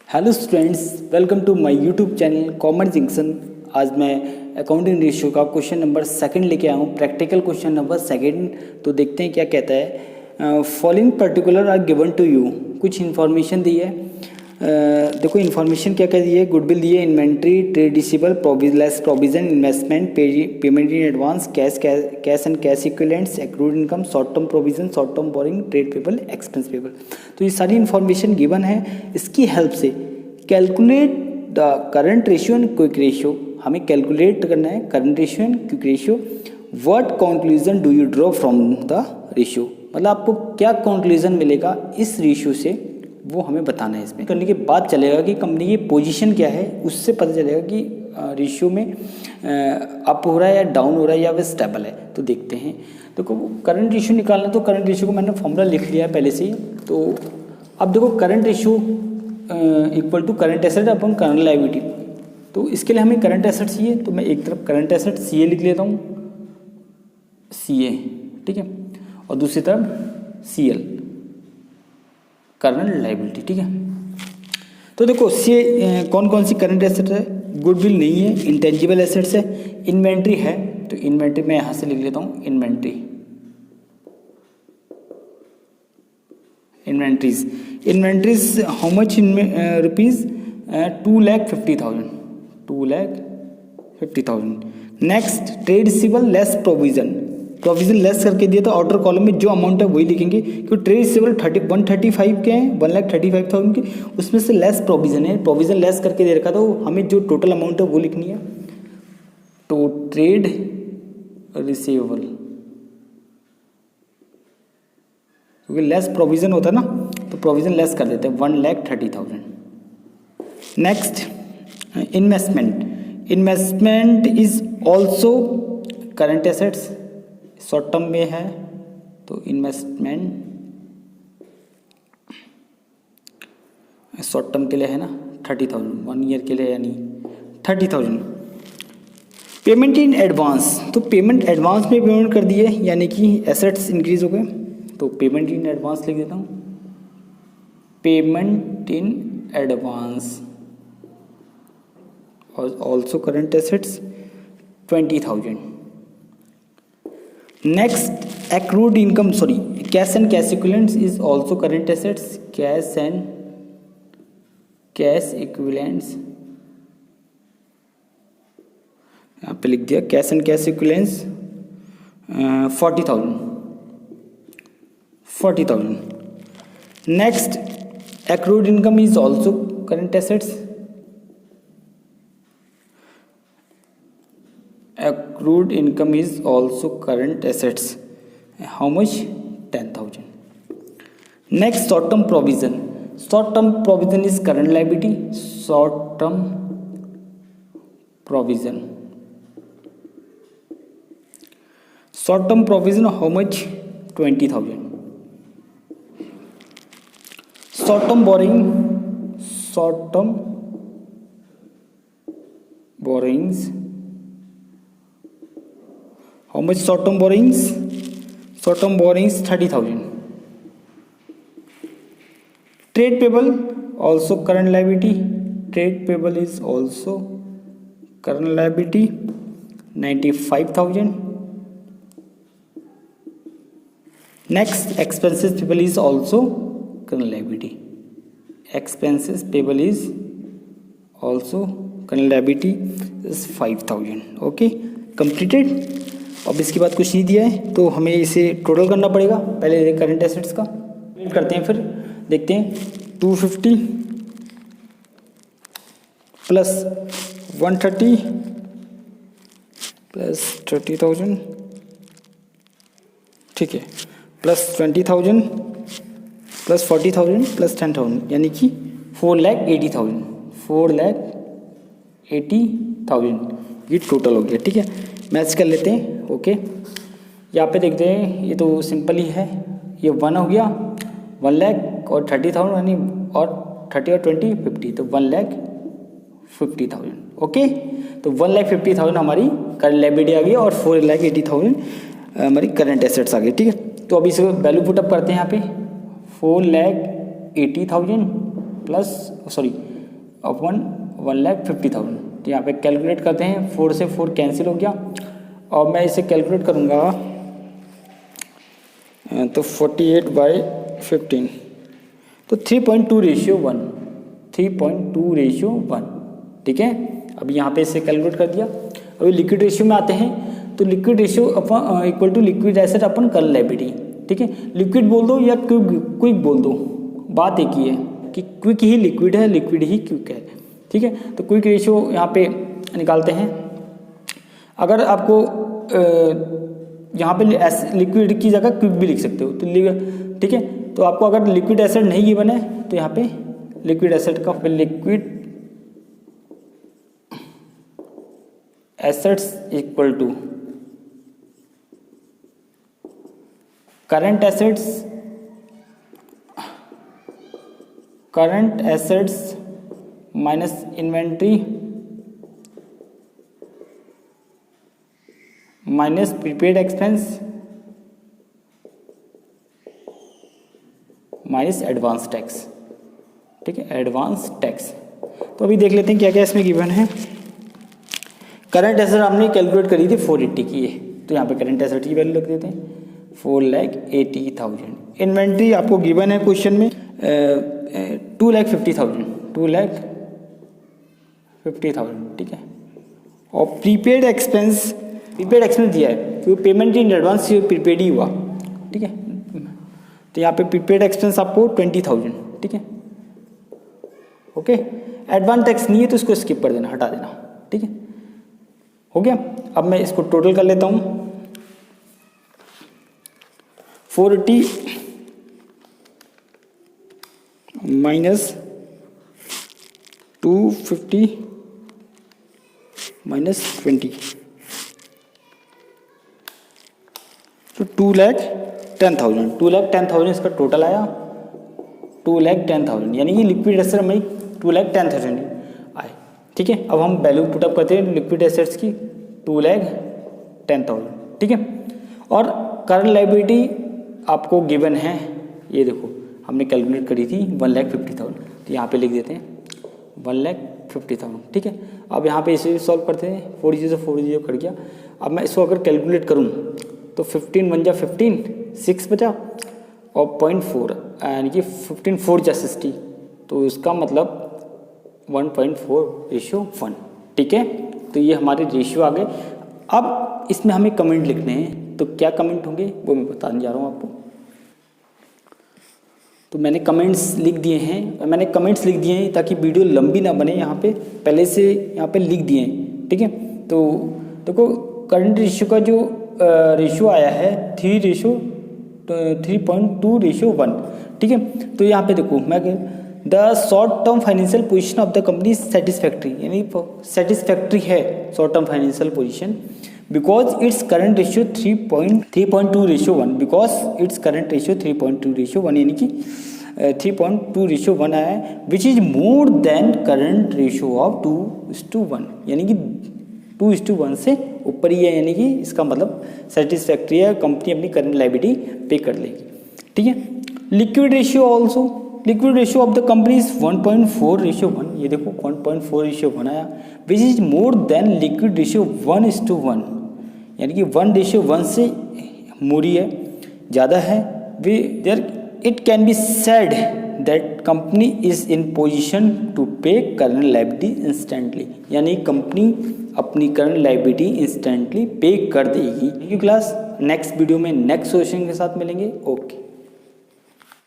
Hello students, welcome to my YouTube channel commerce junction. आज मैं accounting ratio का question number second लेके आया हूँ, प्रैक्टिकल क्वेश्चन नंबर सेकंड। तो देखते हैं क्या कहता है। Following particular are given to you. कुछ इन्फॉर्मेशन दी है। देखो इन्फॉर्मेशन क्या क्या दी है। गुडविल दी है, inventory, trade receivable, less provision, investment, payment in advance, cash and cash equivalents, accrued income, short term provision, short term borrowing, trade payable, expense payable. तो ये सारी इन्फॉर्मेशन गिवन है। इसकी हेल्प से calculate the current ratio and quick ratio. हमें calculate करना है current ratio and quick ratio. What conclusion do you draw from the ratio, मतलब आपको क्या कंक्लूजन मिलेगा इस रेशियो से, वो हमें बताना है। इसमें करने के बाद चलेगा कि कंपनी की पोजीशन क्या है, उससे पता चलेगा कि रेशियो में अप हो रहा है या डाउन हो रहा है या वह स्टेबल है। तो देखते हैं। देखो करंट रेशियो निकालना, तो करंट रेशियो को मैंने फॉर्मूला लिख लिया है पहले से ही। तो अब देखो current ratio equal to current asset upon current liability. तो इसके लिए हमें करंट एसेट चाहिए, तो मैं एक तरफ करंट एसेट सी ए लिख लेता हूँ, सी ए, ठीक है, और दूसरी तरफ सी एल करंट लायबिलिटी, ठीक है। तो देखो सी कौन कौन सी करंट एसेट है। गुडविल नहीं है, इंटेंजिबल एसेट्स है, इन्वेंट्री है। तो इन्वेंट्री मैं यहाँ से लिख लेता हूँ, inventories how much in rupees 2,50,000, 2,50,000। Next trade receivable less provision less करके दिया, तो आउटर कॉलम में जो अमाउंट है वही लिखेंगे, क्योंकि ट्रेड रिसीवेबल 135 के हैं, 1,35,000 के, उसमें से लेस प्रोविजन है, प्रोविजन लेस करके दे रखा, तो हमें जो टोटल अमाउंट है वो लिखनी है। तो ट्रेड रिसीवेबल, क्योंकि लेस प्रोविजन होता है ना, तो प्रोविजन लेस कर देते हैं, 1,30,000। Next investment is also current assets, short term में है, तो इन्वेस्टमेंट शॉर्ट टर्म के लिए है ना 30,000, 1 ईयर के लिए यानी 30,000। पेमेंट इन एडवांस, तो पेमेंट एडवांस में पेमेंट कर दिए, यानी कि एसेट्स इंक्रीज हो गए, तो पेमेंट इन एडवांस लिख देता हूँ, पेमेंट इन एडवांस और also current assets 20,000। Next accrued income, cash and cash equivalents is also current assets, cash and cash equivalents, यहाँ पे लिख दिया cash and cash equivalents 40,000। Next accrued income is also current assets, accrued income is also current assets. How much? 10,000. Next short term provision is current liability. Short term provision how much? 20,000. short term borrowings, how much? short term borrowings 30,000. Trade payable also current liability, is also current liability 95,000. Next expenses payable is also current liability, is 5,000. okay, completed। अब इसके बाद कुछ नहीं दिया है, तो हमें इसे टोटल करना पड़ेगा। पहले करंट एसेट्स का करते हैं, फिर देखते हैं। 250 प्लस 130 प्लस 30,000, ठीक है, प्लस 20,000 प्लस 40,000 प्लस 10,000, यानी कि 4,80,000 ये टोटल हो गया, ठीक है। मैच कर लेते हैं। ओके, यहाँ पे देखते हैं, ये तो सिंपल ही है। ये 1 हो गया, 1 लाख और 30,000, यानी और 30 और 20 50, तो 1,50,000। ओके, तो 1,50,000 हमारी करंट लायबिलिटी आ गई और 4,80,000 हमारी करंट एसेट्स आ गई, ठीक है। तो अभी इसे वैल्यू पुटअप करते हैं यहाँ पे। 4,80,000 प्लस अपॉन 1,50,000। तो यहाँ पे कैलकुलेट करते हैं, 4 से 4 कैंसिल हो गया और मैं इसे कैलकुलेट करूँगा तो 48/15 तो 3.2:1, 3.2:1, ठीक है। अब यहाँ पे इसे कैलकुलेट कर दिया। अभी लिक्विड रेशियो में आते हैं, तो liquid ratio upon equal to liquid asset upon current liability, ठीक है। लिक्विड बोल दो या क्विक बोल दो, बात एक ही है कि क्विक ही लिक्विड है, लिक्विड ही क्विक है, ठीक है। तो क्विक रेशियो यहाँ पे निकालते हैं। अगर आपको यहाँ पे लिक्विड की जगह क्विक भी लिख सकते हो, तो ठीक है। तो आपको अगर लिक्विड एसेट नहीं गिवन है तो यहाँ पे लिक्विड एसेट का liquid assets equal to current assets minus inventory minus prepaid expense minus advance tax, ठीक है, एडवांस टैक्स। तो अभी देख लेते हैं क्या क्या इसमें गिवन है। करंट एसेट हमने कैलकुलेट करी थी 480 की है, तो यहाँ पे करंट एसेट की वैल्यू रख देते हैं 4,80,000। इन्वेंट्री आपको गिवन है क्वेश्चन में 2,50,000, 2,50,000, ठीक है। और प्रीपेड एक्सपेंस दिया है क्योंकि पेमेंट इन एडवांस प्रीपेड ही हुआ, ठीक है। तो यहाँ पे प्रीपेड एक्सपेंस आपको 20,000, ठीक है, ओके। एडवांस टैक्स नहीं है तो इसको स्किप कर देना, हटा देना, ठीक है, हो गया। अब मैं इसको टोटल कर लेता हूँ। 480 माइनस 250 माइनस 20 तो 2,10,000, 2,10,000 इसका टोटल आया। 2,10,000 यानी कि लिक्विड एसेट में 2,10,000 आए, ठीक है। अब हम वैल्यू पुटअप करते हैं लिक्विड एसेट्स की 2,10,000, ठीक है। और करंट लायबिलिटी आपको गिवन है, ये देखो हमने कैलकुलेट करी थी 1,50,000, तो यहाँ पे लिख देते हैं 1,50,000, ठीक है। अब यहाँ पे इसे सॉल्व करते हैं, 4 से 4 कट गया। अब मैं इसको अगर कैलकुलेट करूँ तो 15 1 जा 15, 6 बचा और 0.4 यानी कि 15 4 जा 60, तो इसका मतलब 1.4:1, ठीक है। तो ये हमारे रेशियो आ गए। अब इसमें हमें कमेंट लिखने हैं, तो क्या कमेंट होंगे वो मैं बताने जा रहा हूँ आपको। तो मैंने कमेंट्स लिख दिए हैं, ताकि वीडियो लंबी ना बने, यहाँ पे पहले से यहाँ पे लिख दिए हैं, ठीक है। तो देखो करंट रेशियो का जो रेशियो आया है 3.2:1, ठीक है। तो यहाँ पे देखो मैं the short term financial position of the company satisfactory, यानी सेटिस्फैक्ट्री है short term financial position because its current ratio 3.2:1, because its current ratio 3.2:1 यानी कि 3.2:1 आया है, विच is more then current ratio of 2:1, यानी कि 2:1 से ऊपर ही है, यानी कि इसका मतलब सेटिस्फैक्ट्री है, कंपनी अपनी करंट लायबिलिटी पे कर लेगी, ठीक है। Liquid ratio of the company is 1.4:1, ये देखो 1.4:1 आया, which is more than liquid ratio 1:1, यानी कि 1:1 से मोरी है, ज़्यादा है। It can be said that company is in position to pay current liability instantly, यानी कंपनी अपनी करंट लायबिलिटी इंस्टेंटली पे कर देगी। क्लास नेक्स्ट वीडियो में नेक्स्ट सोल्यूशन के साथ मिलेंगे। ओके।